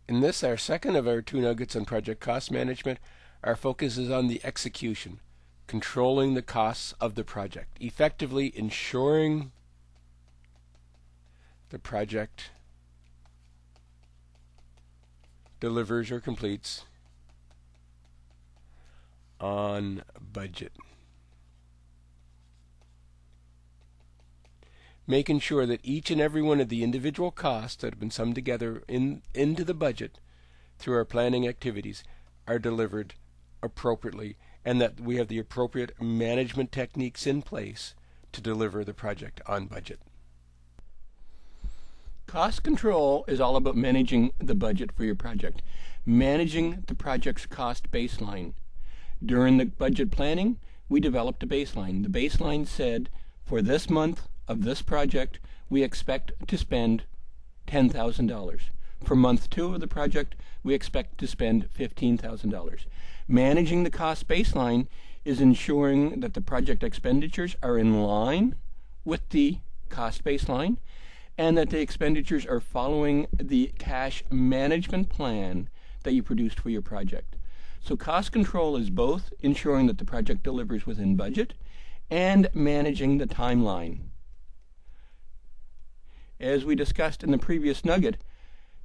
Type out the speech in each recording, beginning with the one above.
In this, our second of our 2 nuggets on project cost management, our focus is on the execution, controlling the costs of the project, effectively ensuring the project delivers or completes on budget. Making sure that each and every one of the individual costs that have been summed together into the budget through our planning activities are delivered appropriately, and that we have the appropriate management techniques in place to deliver the project on budget. Cost control is all about managing the budget for your project, managing the project's cost baseline. During the budget planning, we developed a baseline. The baseline said, for this month of this project, we expect to spend $10,000. For month 2 of the project, we expect to spend $15,000. Managing the cost baseline is ensuring that the project expenditures are in line with the cost baseline, and that the expenditures are following the cash management plan that you produced for your project. So cost control is both ensuring that the project delivers within budget and managing the timeline. As we discussed in the previous nugget,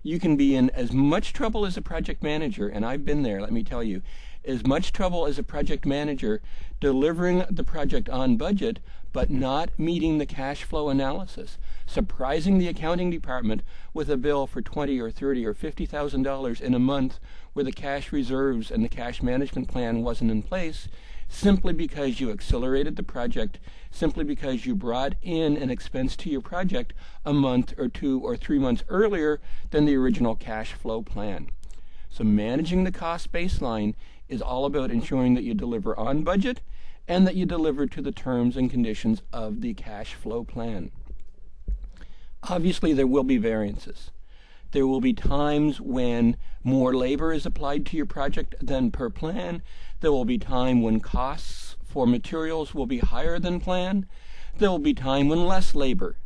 you can be in as much trouble as a project manager, and I've been there, let me tell you, as much trouble as a project manager delivering the project on budget but not meeting the cash flow analysis, surprising the accounting department with a bill for $20 or $30 or $50,000 in a month where the cash reserves and the cash management plan wasn't in place, simply because you accelerated the project, simply because you brought in an expense to your project a month or 2 or 3 months earlier than the original cash flow plan. So managing the cost baseline is all about ensuring that you deliver on budget and that you deliver to the terms and conditions of the cash flow plan. Obviously, there will be variances. There will be times when more labor is applied to your project than per plan. There will be time when costs for materials will be higher than planned. There will be time when less labor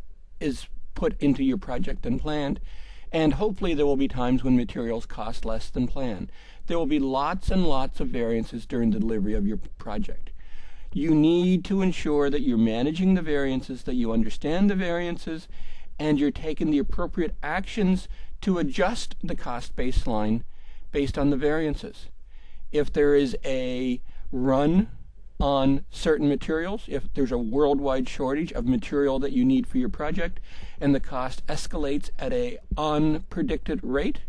is put into your project than planned. And hopefully there will be times when materials cost less than planned. There will be lots and lots of variances during the delivery of your project. You need to ensure that you're managing the variances, that you understand the variances, and you're taking the appropriate actions to adjust the cost baseline based on the variances. If there is a run on certain materials, if there's a worldwide shortage of material that you need for your project and the cost escalates at an unpredicted rate,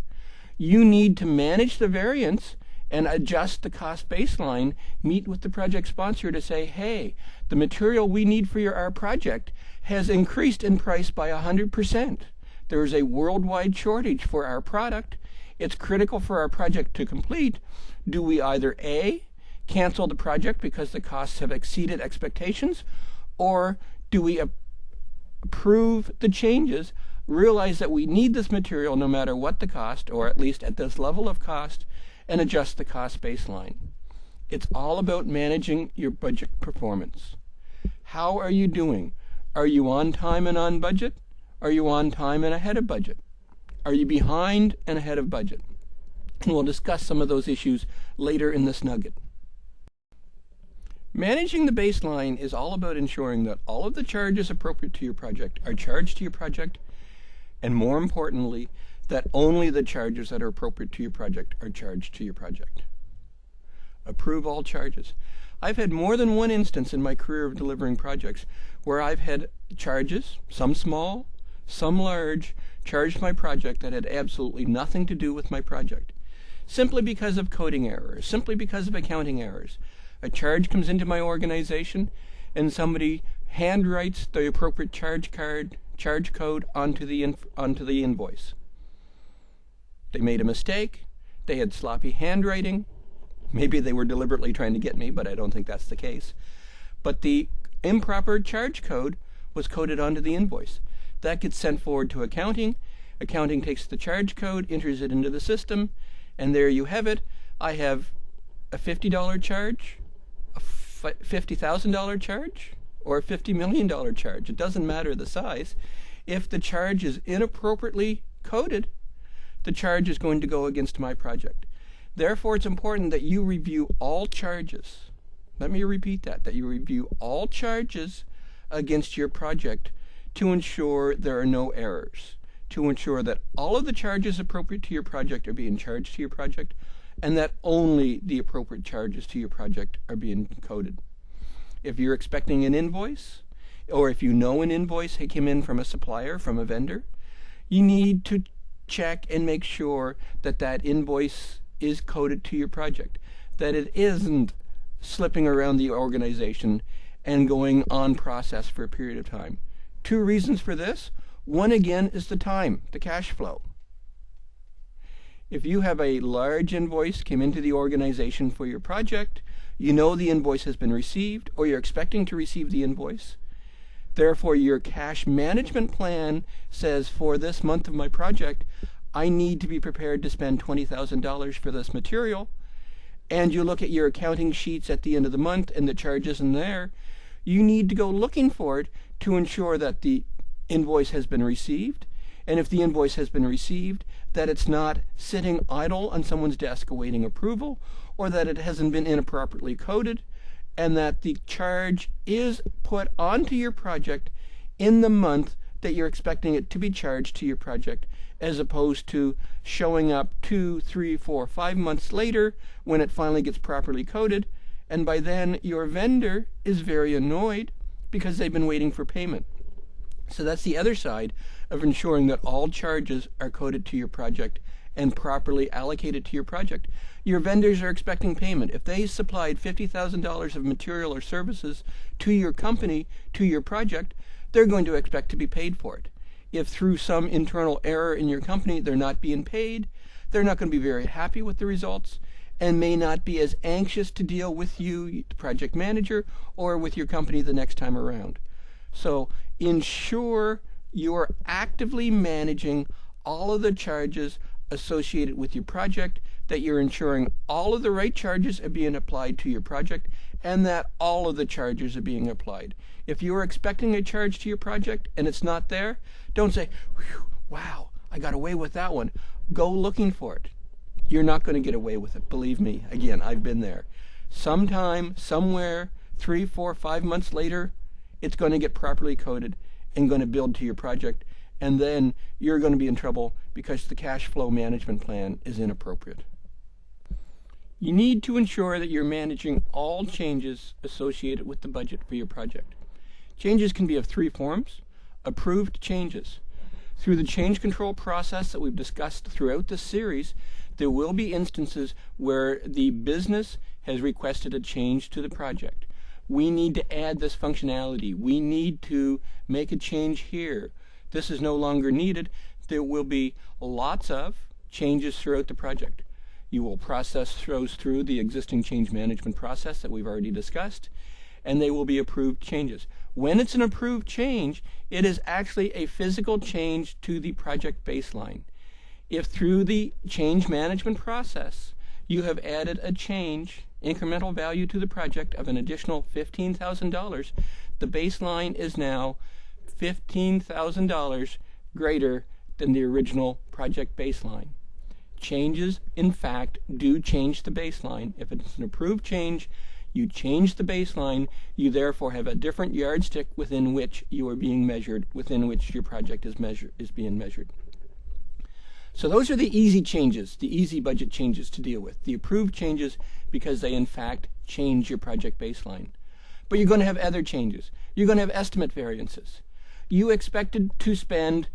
you need to manage the variance and adjust the cost baseline, meet with the project sponsor to say, hey, the material we need for our project has increased in price by 100%. There is a worldwide shortage for our product. It's critical for our project to complete. Do we either A, cancel the project because the costs have exceeded expectations, or do we approve the changes, realize that we need this material no matter what the cost, or at least at this level of cost, and adjust the cost baseline? It's all about managing your budget performance. How are you doing? Are you on time and on budget? Are you on time and ahead of budget? Are you behind and ahead of budget? And we'll discuss some of those issues later in this nugget. Managing the baseline is all about ensuring that all of the charges appropriate to your project are charged to your project, and more importantly, that only the charges that are appropriate to your project are charged to your project. Approve all charges. I've had more than one instance in my career of delivering projects where I've had charges, some small, some large, charged my project that had absolutely nothing to do with my project, simply because of coding errors, simply because of accounting errors. A charge comes into my organization and somebody handwrites the appropriate charge code onto the invoice. They made a mistake. They had sloppy handwriting. Maybe they were deliberately trying to get me, but I don't think that's the case. But the improper charge code was coded onto the invoice. That gets sent forward to accounting. Accounting takes the charge code, enters it into the system, and there you have it. I have a $50 charge, a $50,000 charge, or a $50 million charge. It doesn't matter the size. If the charge is inappropriately coded, the charge is going to go against my project. Therefore, it's important that you review all charges. Let me repeat that you review all charges against your project to ensure there are no errors, to ensure that all of the charges appropriate to your project are being charged to your project, and that only the appropriate charges to your project are being coded. If you're expecting an invoice, or if you know an invoice came in from a supplier, from a vendor, you need to check and make sure that that invoice is coded to your project, that it isn't slipping around the organization and going on process for a period of time. Two reasons for this. One, again, is the time, the cash flow. If you have a large invoice came into the organization for your project, you know the invoice has been received, or you're expecting to receive the invoice. Therefore, your cash management plan says, for this month of my project, I need to be prepared to spend $20,000 for this material. And you look at your accounting sheets at the end of the month and the charges in there. You need to go looking for it to ensure that the invoice has been received. And if the invoice has been received, that it's not sitting idle on someone's desk awaiting approval, or that it hasn't been inappropriately coded, and that the charge is put onto your project in the month that you're expecting it to be charged to your project, as opposed to showing up 2, 3, 4, 5 months later when it finally gets properly coded, and by then your vendor is very annoyed because they've been waiting for payment. So that's the other side of ensuring that all charges are coded to your project and properly allocated to your project. Your vendors are expecting payment. If they supplied $50,000 of material or services to your company, to your project, they're going to expect to be paid for it. If through some internal error in your company they're not being paid, they're not going to be very happy with the results and may not be as anxious to deal with you, the project manager, or with your company the next time around. So ensure you're actively managing all of the charges associated with your project, that you're ensuring all of the right charges are being applied to your project, and that all of the charges are being applied. If you are expecting a charge to your project and it's not there, don't say, wow, I got away with that one. Go looking for it. You're not going to get away with it. Believe me, again, I've been there. Sometime, somewhere, 3, 4, 5 months later, it's going to get properly coded and going to build to your project, and then you're going to be in trouble because the cash flow management plan is inappropriate. You need to ensure that you're managing all changes associated with the budget for your project. Changes can be of 3 forms. Approved changes. Through the change control process that we've discussed throughout this series, there will be instances where the business has requested a change to the project. We need to add this functionality. We need to make a change here. This is no longer needed. There will be lots of changes throughout the project. You will process those through the existing change management process that we've already discussed, and they will be approved changes. When it's an approved change, it is actually a physical change to the project baseline. If through the change management process you have added a change, incremental value to the project of an additional $15,000, the baseline is now $15,000 greater than the original project baseline. Changes, in fact, do change the baseline. If it's an approved change, you change the baseline. You therefore have a different yardstick within which you are being measured, within which your project is being measured. So those are the easy changes, the easy budget changes to deal with. The approved changes, because they in fact change your project baseline. But you're going to have other changes. You're going to have estimate variances. You expected to spend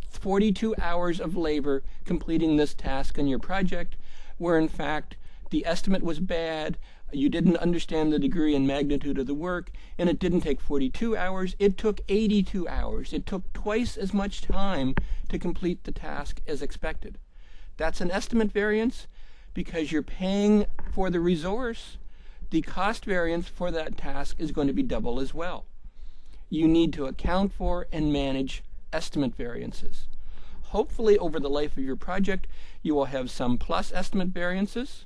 42 hours of labor completing this task on your project, where in fact the estimate was bad, you didn't understand the degree and magnitude of the work, and it didn't take 42 hours, it took 82 hours. It took twice as much time to complete the task as expected. That's an estimate variance because you're paying for the resource. The cost variance for that task is going to be double as well. You need to account for and manage estimate variances. Hopefully over the life of your project you will have some plus estimate variances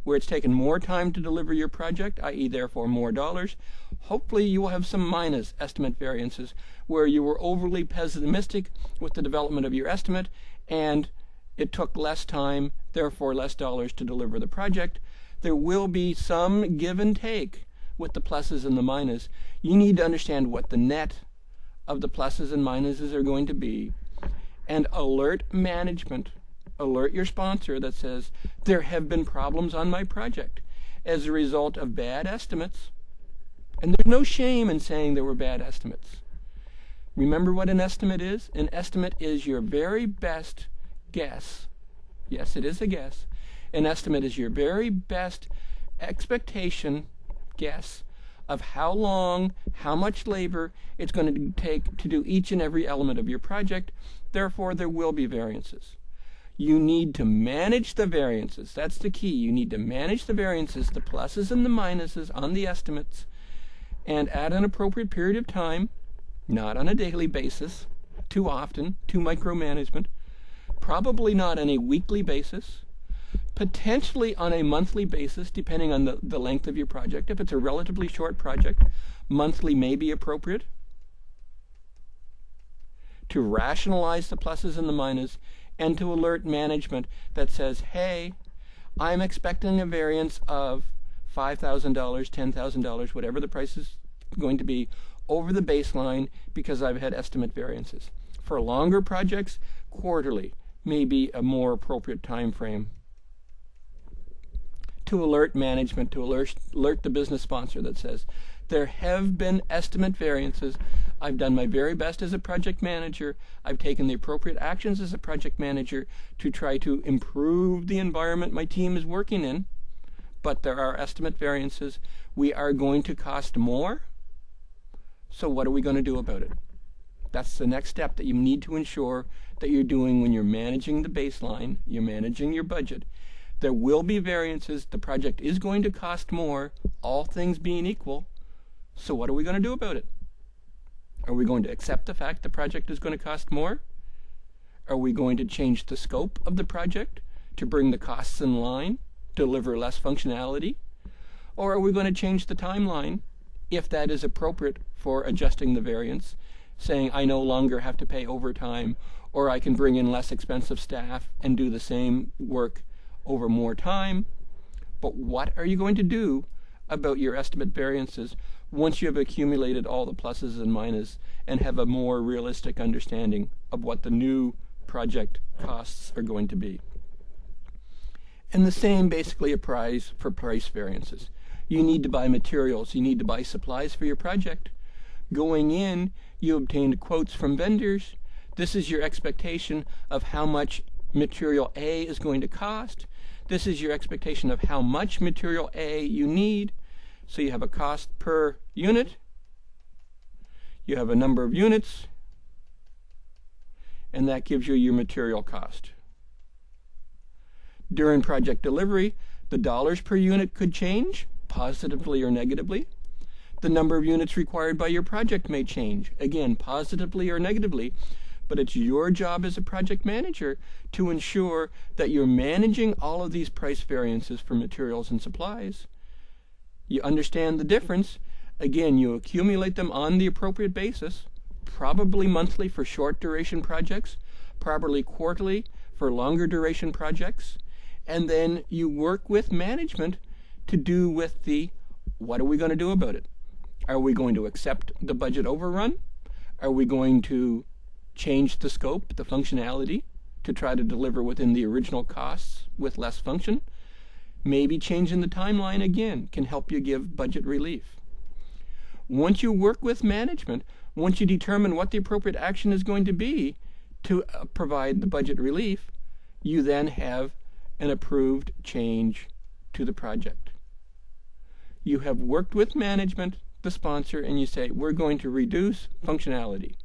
where it's taken more time to deliver your project, i.e. therefore more dollars. Hopefully you will have some minus estimate variances where you were overly pessimistic with the development of your estimate and It took less time, therefore less dollars to deliver the project. There will be some give and take with the pluses and the minuses. You need to understand what the net of the pluses and minuses are going to be, and alert management, alert your sponsor that says, there have been problems on my project as a result of bad estimates. And there's no shame in saying there were bad estimates. Remember what an estimate is? An estimate is your very best guess. Yes, it is a guess. An estimate is your very best expectation guess of how long, how much labor it's going to take to do each and every element of your project. Therefore, there will be variances. You need to manage the variances. That's the key. You need to manage the variances, the pluses and the minuses on the estimates, and at an appropriate period of time, not on a daily basis, too often, too micromanagement, probably not on a weekly basis, potentially on a monthly basis, depending on the length of your project. If it's a relatively short project, monthly may be appropriate. To rationalize the pluses and the minuses, and to alert management that says, hey, I'm expecting a variance of $5,000, $10,000, whatever the price is going to be, over the baseline because I've had estimate variances. For longer projects, quarterly may be a more appropriate time frame. To alert management, to alert the business sponsor that says, there have been estimate variances. I've done my very best as a project manager. I've taken the appropriate actions as a project manager to try to improve the environment my team is working in. But there are estimate variances. We are going to cost more. So what are we going to do about it? That's the next step that you need to ensure that you're doing when you're managing the baseline, you're managing your budget. There will be variances. The project is going to cost more, all things being equal. So what are we going to do about it? Are we going to accept the fact the project is going to cost more? Are we going to change the scope of the project to bring the costs in line, deliver less functionality? Or are we going to change the timeline, if that is appropriate for adjusting the variance, saying I no longer have to pay overtime, or I can bring in less expensive staff and do the same work over more time? But what are you going to do about your estimate variances once you have accumulated all the pluses and minuses and have a more realistic understanding of what the new project costs are going to be? And the same basically applies for price variances. You need to buy materials, you need to buy supplies for your project. Going in, you obtained quotes from vendors. This is your expectation of how much material A is going to cost. This is your expectation of how much material A you need. So you have a cost per unit. You have a number of units. And that gives you your material cost. During project delivery, the dollars per unit could change, positively or negatively. The number of units required by your project may change, again, positively or negatively. But it's your job as a project manager to ensure that you're managing all of these price variances for materials and supplies. You understand the difference. Again, you accumulate them on the appropriate basis, probably monthly for short duration projects, probably quarterly for longer duration projects, and then you work with management to do with the, what are we going to do about it? Are we going to accept the budget overrun? Are we going to change the scope, the functionality, to try to deliver within the original costs with less function? Maybe changing the timeline again can help you give budget relief. Once you work with management, once you determine what the appropriate action is going to be to provide the budget relief, you then have an approved change to the project. You have worked with management, the sponsor, and you say, we're going to reduce functionality.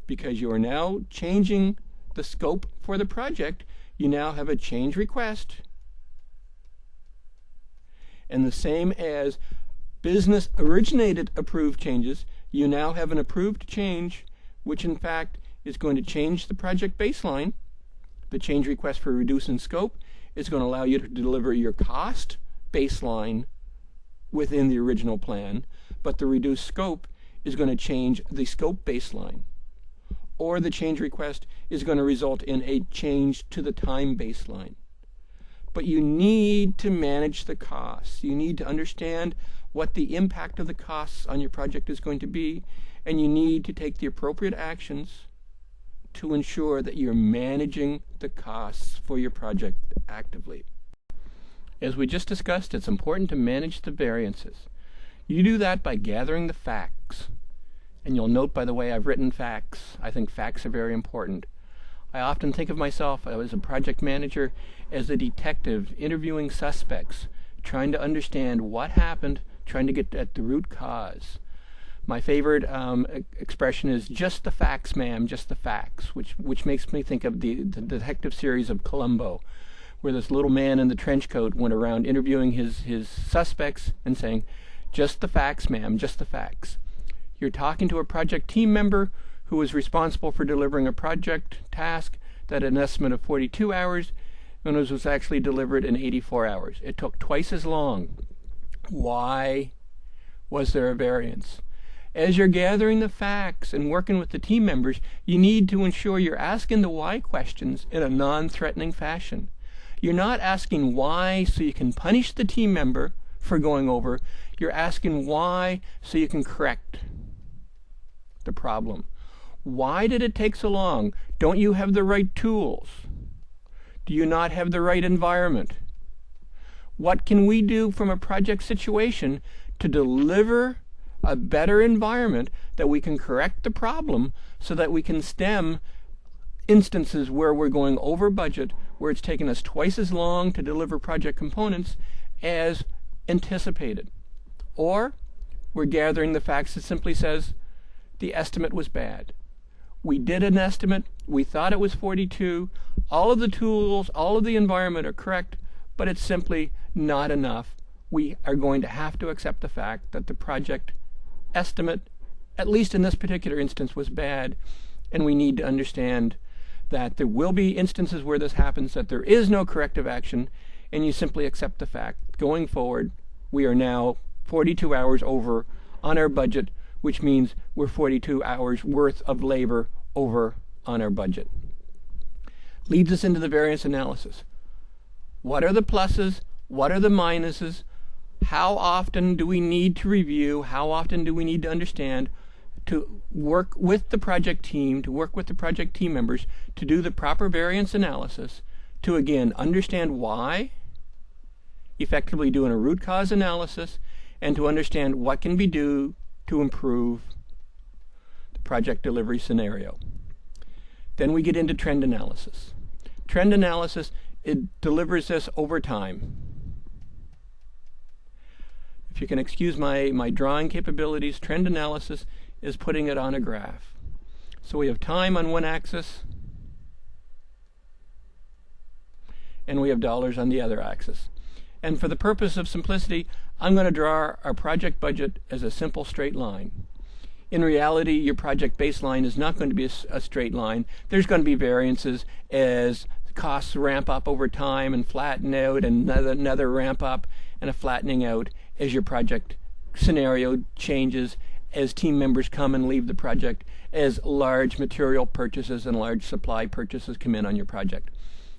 Because you are now changing the scope for the project, you now have a change request. And the same as business originated approved changes, you now have an approved change, which in fact is going to change the project baseline. The change request for reducing scope is going to allow you to deliver your cost baseline within the original plan, but the reduced scope is going to change the scope baseline. or the change request is going to result in a change to the time baseline. But you need to manage the costs. You need to understand what the impact of the costs on your project is going to be, and you need to take the appropriate actions to ensure that you're managing the costs for your project actively. As we just discussed, it's important to manage the variances. You do that by gathering the facts. And you'll note, by the way, I've written facts. I think facts are very important. I often think of myself as a project manager as a detective interviewing suspects, trying to understand what happened, trying to get at the root cause. My favorite expression is "just the facts, ma'am, just the facts," which makes me think of the detective series of Columbo, where this little man in the trench coat went around interviewing his suspects and saying, "Just the facts, ma'am, just the facts." You're talking to a project team member who was responsible for delivering a project task that had an estimate of 42 hours and was actually delivered in 84 hours. It took twice as long. Why was there a variance? As you're gathering the facts and working with the team members, you need to ensure you're asking the why questions in a non-threatening fashion. You're not asking why so you can punish the team member for going over. You're asking why so you can correct the problem. Why did it take so long? Don't you have the right tools? Do you not have the right environment? What can we do from a project situation to deliver a better environment that we can correct the problem so that we can stem instances where we're going over budget, where it's taken us twice as long to deliver project components as anticipated? Or we're gathering the facts that simply says the estimate was bad. We did an estimate, we thought it was 42, all of the tools, all of the environment are correct, but it's simply not enough. We are going to have to accept the fact that the project estimate, at least in this particular instance, was bad, and we need to understand that there will be instances where this happens, that there is no corrective action, and you simply accept the fact. Going forward, we are now 42 hours over on our budget, which means we're 42 hours worth of labor over on our budget. Leads us into the variance analysis. What are the pluses? What are the minuses? How often do we need to review? How often do we need to understand to work with the project team, to work with the project team members to do the proper variance analysis, to again understand why, effectively doing a root cause analysis, and to understand what can be done to improve the project delivery scenario. Then we get into trend analysis. Trend analysis, it delivers this over time. If you can excuse my drawing capabilities, trend analysis is putting it on a graph. So we have time on one axis, and we have dollars on the other axis. And for the purpose of simplicity, I'm going to draw our project budget as a simple straight line. In reality, your project baseline is not going to be a straight line. There's going to be variances as costs ramp up over time and flatten out, and another ramp up and a flattening out as your project scenario changes, as team members come and leave the project, as large material purchases and large supply purchases come in on your project.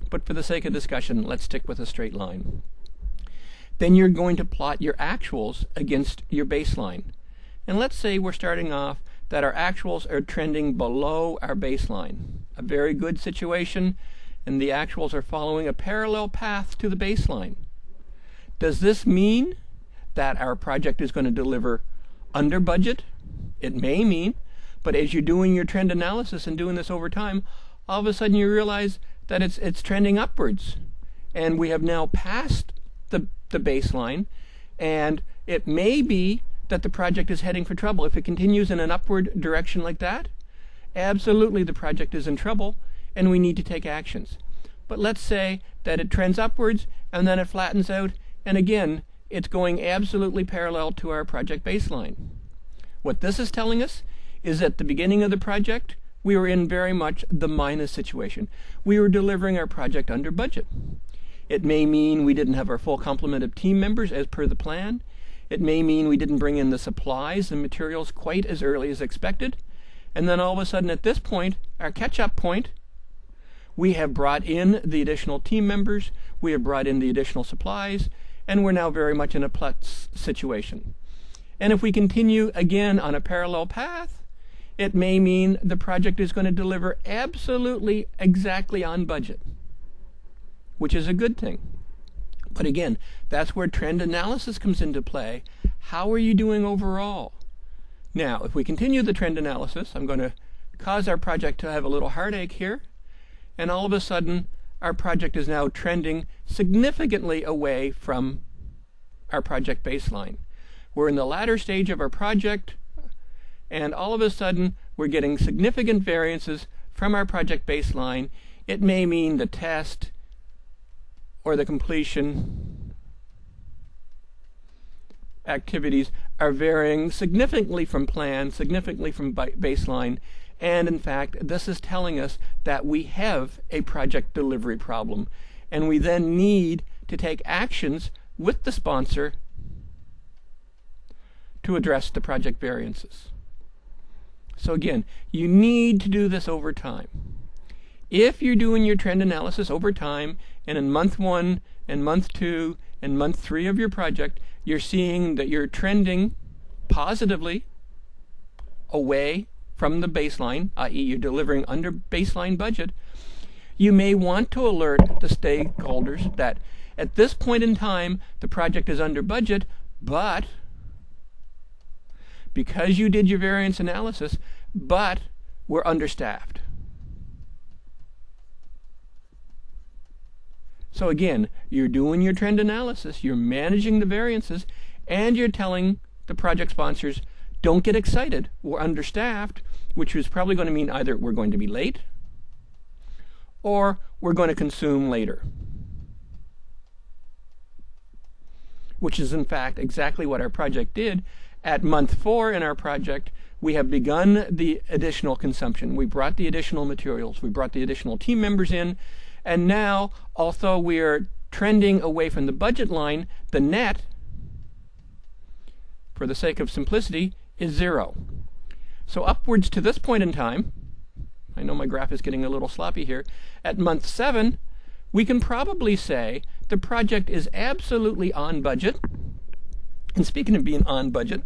But for the sake of discussion, let's stick with a straight line. Then you're going to plot your actuals against your baseline. And let's say we're starting off that our actuals are trending below our baseline. A very good situation, and the actuals are following a parallel path to the baseline. Does this mean that our project is going to deliver under budget? It may mean, but as you're doing your trend analysis and doing this over time, all of a sudden you realize that it's trending upwards. And we have now passed the baseline, and it may be that the project is heading for trouble. If it continues in an upward direction like that, absolutely the project is in trouble, and we need to take actions. But let's say that it trends upwards, and then it flattens out, and again, it's going absolutely parallel to our project baseline. What this is telling us is at the beginning of the project, we were in very much the minus situation. We were delivering our project under budget. It may mean we didn't have our full complement of team members as per the plan. It may mean we didn't bring in the supplies and materials quite as early as expected. And then all of a sudden at this point, our catch-up point, we have brought in the additional team members, we have brought in the additional supplies, and we're now very much in a plus situation. And if we continue again on a parallel path, it may mean the project is going to deliver absolutely exactly on budget, which is a good thing. But again, that's where trend analysis comes into play. How are you doing overall? Now, if we continue the trend analysis, I'm going to cause our project to have a little heartache here, and all of a sudden, our project is now trending significantly away from our project baseline. We're in the latter stage of our project, and all of a sudden, we're getting significant variances from our project baseline. It may mean the test or the completion activities are varying significantly from plan, significantly from baseline, and in fact, this is telling us that we have a project delivery problem, and we then need to take actions with the sponsor to address the project variances. So again, you need to do this over time. If you're doing your trend analysis over time, and in month 1 and month 2 and month 3 of your project, you're seeing that you're trending positively away from the baseline, i.e. you're delivering under baseline budget, you may want to alert the stakeholders that at this point in time, the project is under budget, but because you did your variance analysis, but we're understaffed. So again, you're doing your trend analysis, you're managing the variances, and you're telling the project sponsors, don't get excited, we're understaffed, which is probably going to mean either we're going to be late or we're going to consume later. Which is in fact exactly what our project did. At month 4 in our project, we have begun the additional consumption. We brought the additional materials, we brought the additional team members in, and now, although we are trending away from the budget line, the net, for the sake of simplicity, is 0. So upwards to this point in time, I know my graph is getting a little sloppy here, at month 7, we can probably say the project is absolutely on budget. And speaking of being on budget,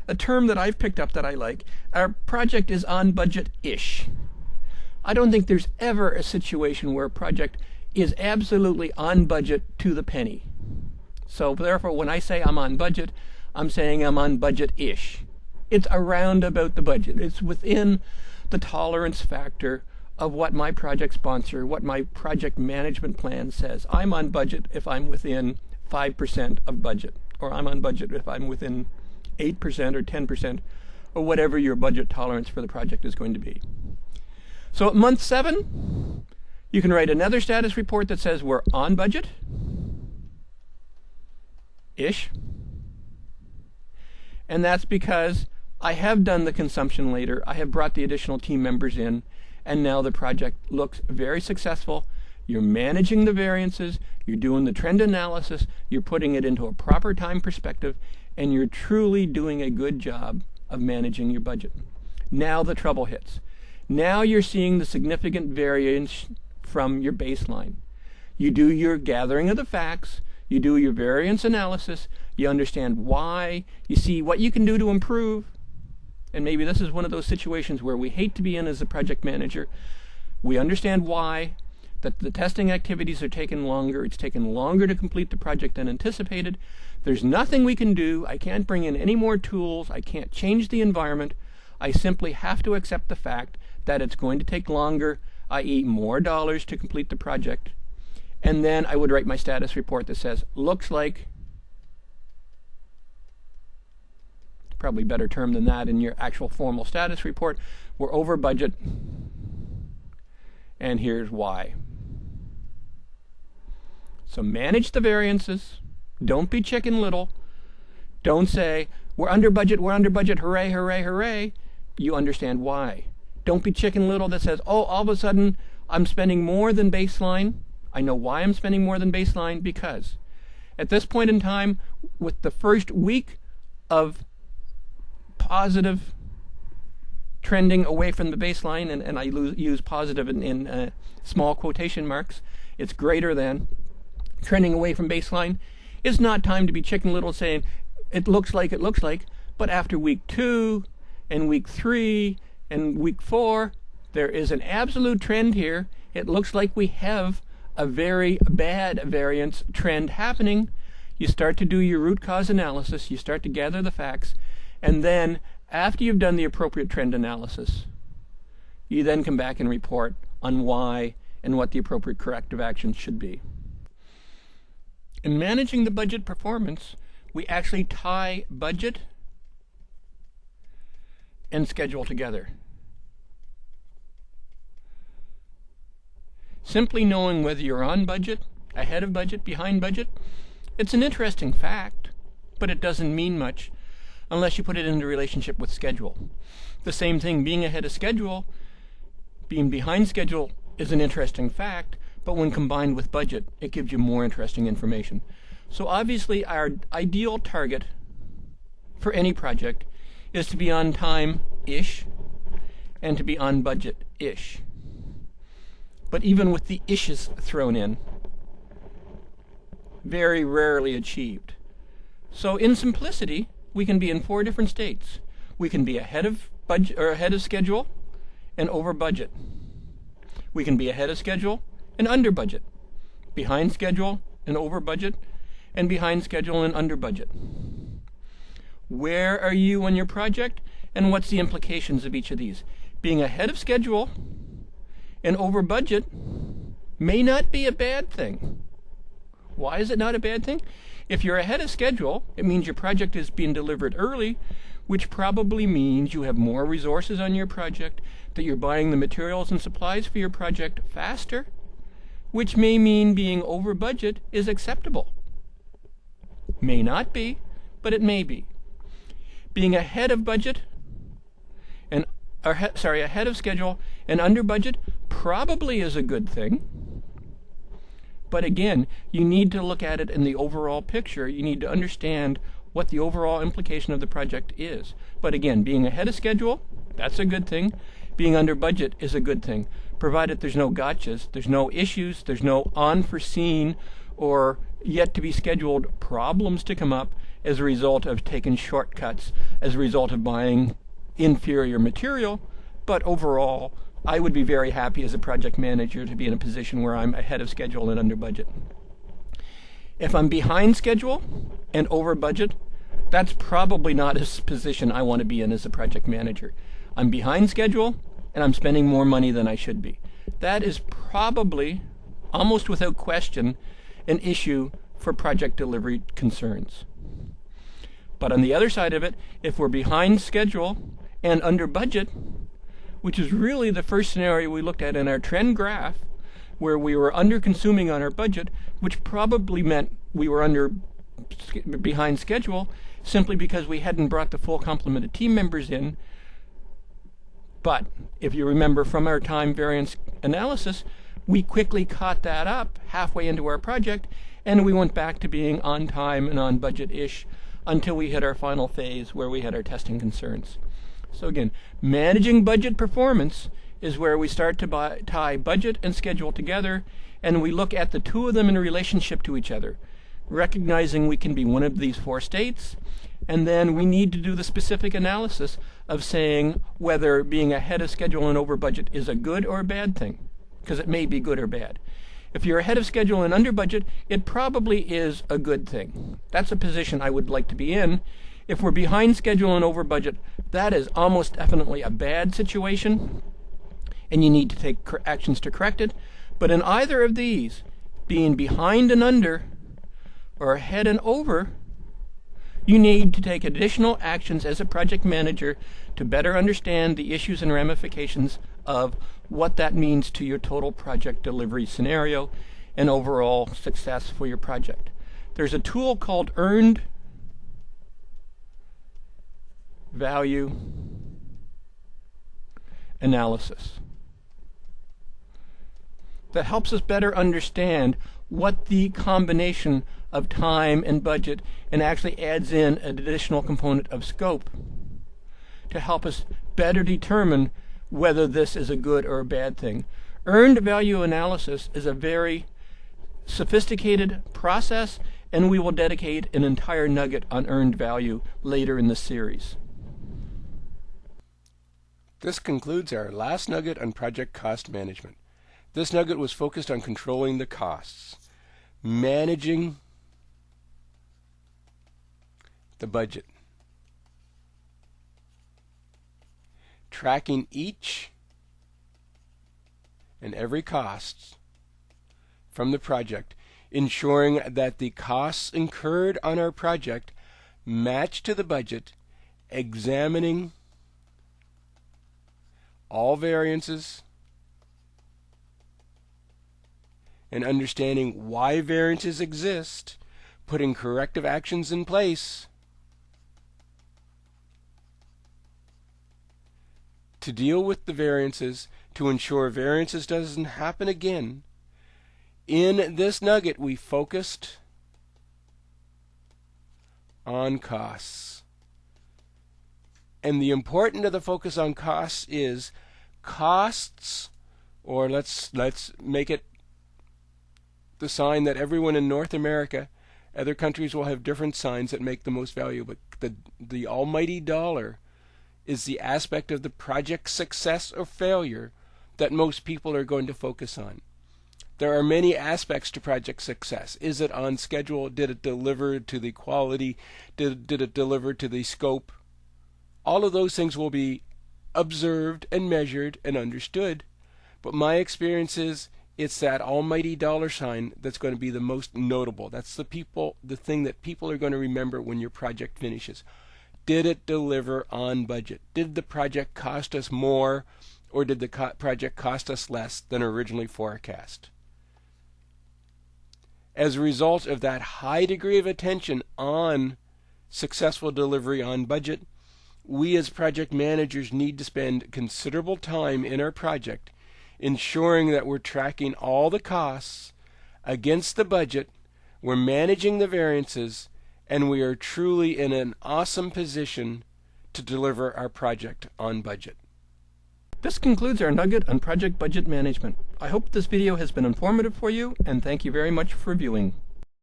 a term that I've picked up that I like, our project is on budget-ish. I don't think there's ever a situation where a project is absolutely on budget to the penny. So therefore, when I say I'm on budget, I'm saying I'm on budget-ish. It's around about the budget. It's within the tolerance factor of what my project sponsor, what my project management plan says. I'm on budget if I'm within 5% of budget, or I'm on budget if I'm within 8% or 10%, or whatever your budget tolerance for the project is going to be. So at month 7, you can write another status report that says we're on budget-ish. And that's because I have done the consumption later, I have brought the additional team members in, and now the project looks very successful. You're managing the variances, you're doing the trend analysis, you're putting it into a proper time perspective, and you're truly doing a good job of managing your budget. Now the trouble hits. Now you're seeing the significant variance from your baseline. You do your gathering of the facts, you do your variance analysis, you understand why, you see what you can do to improve, and maybe this is one of those situations where we hate to be in as a project manager. We understand why, that the testing activities are taking longer, it's taken longer to complete the project than anticipated. There's nothing we can do, I can't bring in any more tools, I can't change the environment, I simply have to accept the fact that it's going to take longer, i.e. more dollars to complete the project. And then I would write my status report that says, looks like, probably better term than that in your actual formal status report, we're over budget, and here's why. So manage the variances, don't be Chicken Little, don't say, we're under budget, hooray, hooray, hooray. You understand why. Don't be Chicken Little that says, oh, all of a sudden I'm spending more than baseline. I know why I'm spending more than baseline, because at this point in time, with the first week of positive trending away from the baseline, and I use positive in small quotation marks. It's greater than. Trending away from baseline. It's not time to be Chicken Little saying, it looks like, but after week 2 and week 3 and week 4, there is an absolute trend here. It looks like we have a very bad variance trend happening. You start to do your root cause analysis, you start to gather the facts, and then after you've done the appropriate trend analysis, you then come back and report on why and what the appropriate corrective actions should be. In managing the budget performance, we actually tie budget and schedule together. Simply knowing whether you're on budget, ahead of budget, behind budget, it's an interesting fact, but it doesn't mean much unless you put it into relationship with schedule. The same thing, being ahead of schedule, being behind schedule is an interesting fact, but when combined with budget, it gives you more interesting information. So obviously our ideal target for any project is to be on time-ish and to be on budget-ish. But even with the ishes thrown in, very rarely achieved. So in simplicity, we can be in 4 different states. We can be ahead of budget or ahead of schedule and over budget. We can be ahead of schedule and under budget, behind schedule and over budget, and behind schedule and under budget. Where are you on your project, and what's the implications of each of these? Being ahead of schedule and over budget may not be a bad thing. Why is it not a bad thing? If you're ahead of schedule, it means your project is being delivered early, which probably means you have more resources on your project, that you're buying the materials and supplies for your project faster, which may mean being over budget is acceptable. May not be, but it may be. Being ahead of budget and ahead of schedule and under budget probably is a good thing. But again, you need to look at it in the overall picture. You need to understand what the overall implication of the project is. But again, being ahead of schedule, that's a good thing. Being under budget is a good thing, provided there's no gotchas, there's no issues, there's no unforeseen or yet to be scheduled problems to come up as a result of taking shortcuts, as a result of buying inferior material. But overall, I would be very happy as a project manager to be in a position where I'm ahead of schedule and under budget. If I'm behind schedule and over budget, that's probably not a position I want to be in as a project manager. I'm behind schedule and I'm spending more money than I should be. That is probably, almost without question, an issue for project delivery concerns. But on the other side of it, if we're behind schedule and under budget, which is really the first scenario we looked at in our trend graph, where we were under consuming on our budget, which probably meant we were behind schedule simply because we hadn't brought the full complement of team members in. But if you remember from our time variance analysis, we quickly caught that up halfway into our project, and we went back to being on time and on budget-ish until we hit our final phase where we had our testing concerns. So again, managing budget performance is where we start to tie budget and schedule together, and we look at the two of them in relationship to each other, recognizing we can be one of these 4 states, and then we need to do the specific analysis of saying whether being ahead of schedule and over budget is a good or a bad thing, because it may be good or bad. If you're ahead of schedule and under budget, it probably is a good thing. That's a position I would like to be in. If we're behind schedule and over budget, that is almost definitely a bad situation, and you need to take actions to correct it. But in either of these, being behind and under, or ahead and over, you need to take additional actions as a project manager to better understand the issues and ramifications of what that means to your total project delivery scenario and overall success for your project. There's a tool called Earned Value Analysis that helps us better understand what the combination of time and budget, and actually adds in an additional component of scope to help us better determine whether this is a good or a bad thing. Earned value analysis is a very sophisticated process, and we will dedicate an entire nugget on earned value later in the series. This concludes our last nugget on project cost management. This nugget was focused on controlling the costs, managing the budget, tracking each and every cost from the project, ensuring that the costs incurred on our project match to the budget, examining all variances, and understanding why variances exist, putting corrective actions in place to deal with the variances, to ensure variances doesn't happen again. In this nugget, we focused on costs. And the importance of the focus on costs is costs, or let's make it the sign that everyone in North America, other countries will have different signs that make the most value, but the almighty dollar is the aspect of the project's success or failure that most people are going to focus on. There are many aspects to project success. Is it on schedule? Did it deliver to the quality? Did it deliver to the scope? All of those things will be observed and measured and understood. But my experience is it's that almighty dollar sign that's going to be the most notable. That's the thing that people are going to remember when your project finishes. Did it deliver on budget? Did the project cost us more, or did the project cost us less than originally forecast? As a result of that high degree of attention on successful delivery on budget, we as project managers need to spend considerable time in our project ensuring that we're tracking all the costs against the budget, we're managing the variances, and we are truly in an awesome position to deliver our project on budget. This concludes our nugget on project budget management. I hope this video has been informative for you, and thank you very much for viewing.